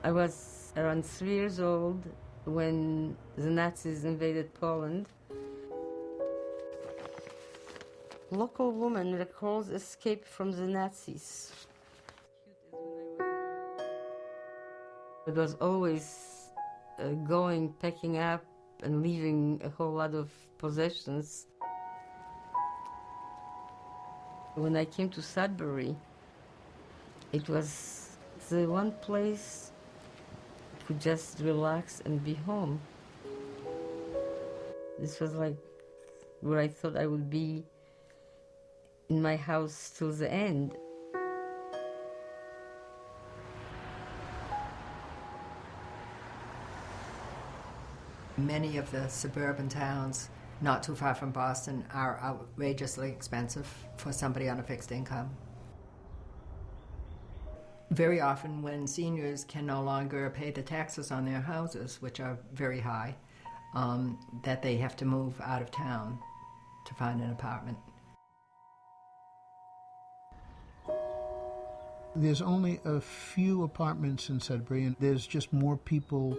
I was around 3 years old when the Nazis invaded Poland. Local woman recalls escape from the Nazis. It was always going, packing up, and leaving a whole lot of possessions. When I came to Sudbury, it was the one place I could just relax and be home. This was like where I thought I would be in my house till the end. Many of the suburban towns not too far from Boston are outrageously expensive for somebody on a fixed income. Very often when seniors can no longer pay the taxes on their houses, which are very high, that they have to move out of town to find an apartment. There's only a few apartments in Sudbury, and there's just more people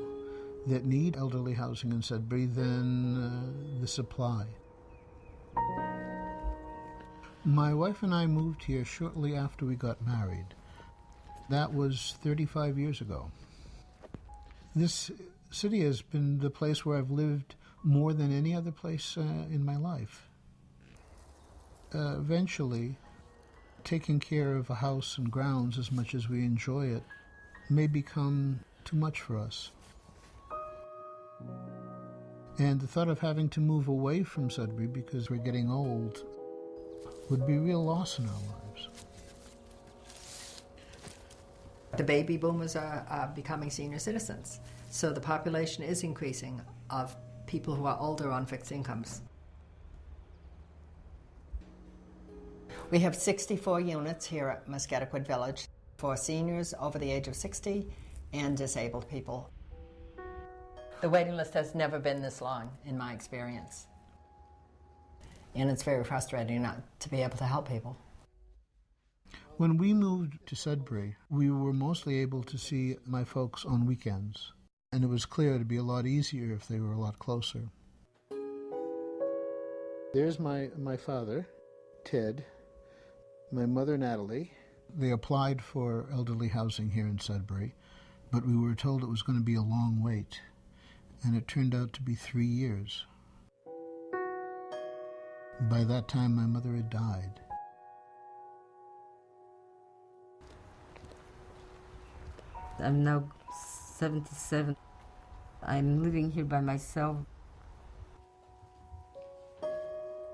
that need elderly housing in Sudbury than the supply. My wife and I moved here shortly after we got married. That was 35 years ago. This city has been the place where I've lived more than any other place in my life. Eventually, taking care of a house and grounds as much as we enjoy it may become too much for us. And the thought of having to move away from Sudbury because we're getting old would be a real loss in our lives. The baby boomers are becoming senior citizens, so the population is increasing of people who are older on fixed incomes. We have 64 units here at Muscataquid Village for seniors over the age of 60 and disabled people. The waiting list has never been this long, in my experience. And it's very frustrating not to be able to help people. When we moved to Sudbury, we were mostly able to see my folks on weekends, and it was clear it'd be a lot easier if they were a lot closer. There's my father, Ted, my mother, Natalie. They applied for elderly housing here in Sudbury, but we were told it was going to be a long wait, and it turned out to be 3 years. By that time, my mother had died. I'm now 77. I'm living here by myself.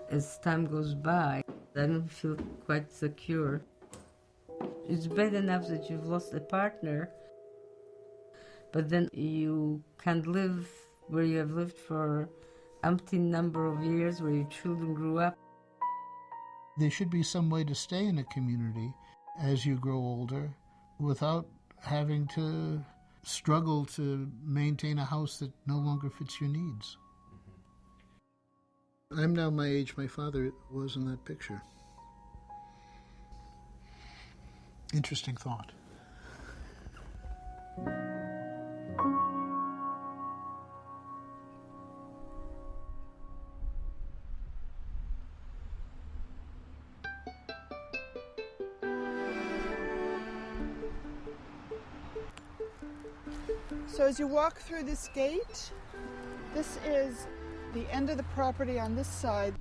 As time goes by, I don't feel quite secure. It's bad enough that you've lost a partner, but then you can't live where you have lived for umpteen number of years, where your children grew up. There should be some way to stay in a community as you grow older without having to struggle to maintain a house that no longer fits your needs. I'm now my age my father was in that picture. Interesting thought. So as you walk through this gate, this is the end of the property on this side.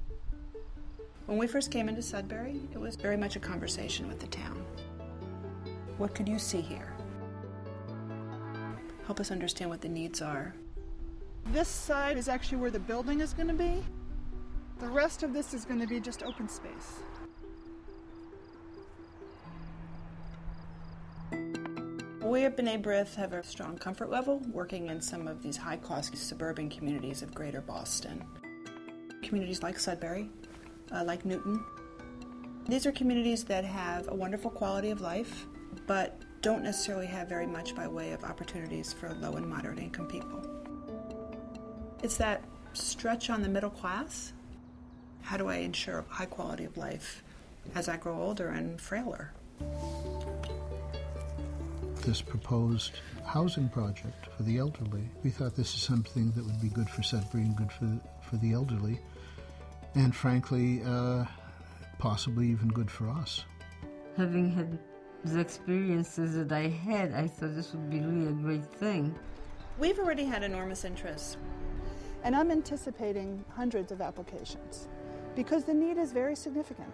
When we first came into Sudbury, it was very much a conversation with the town. What could you see here? Help us understand what the needs are. This side is actually where the building is going to be. The rest of this is going to be just open space. We at B'nai B'rith have a strong comfort level working in some of these high-cost suburban communities of greater Boston. Communities like Sudbury, like Newton. These are communities that have a wonderful quality of life, but don't necessarily have very much by way of opportunities for low and moderate income people. It's that stretch on the middle class. How do I ensure a high quality of life as I grow older and frailer? this proposed housing project for the elderly. We thought this is something that would be good for Sudbury and good for the elderly, and frankly, possibly even good for us. Having had the experiences that I had, I thought this would be really a great thing. We've already had enormous interest. And I'm anticipating hundreds of applications because the need is very significant.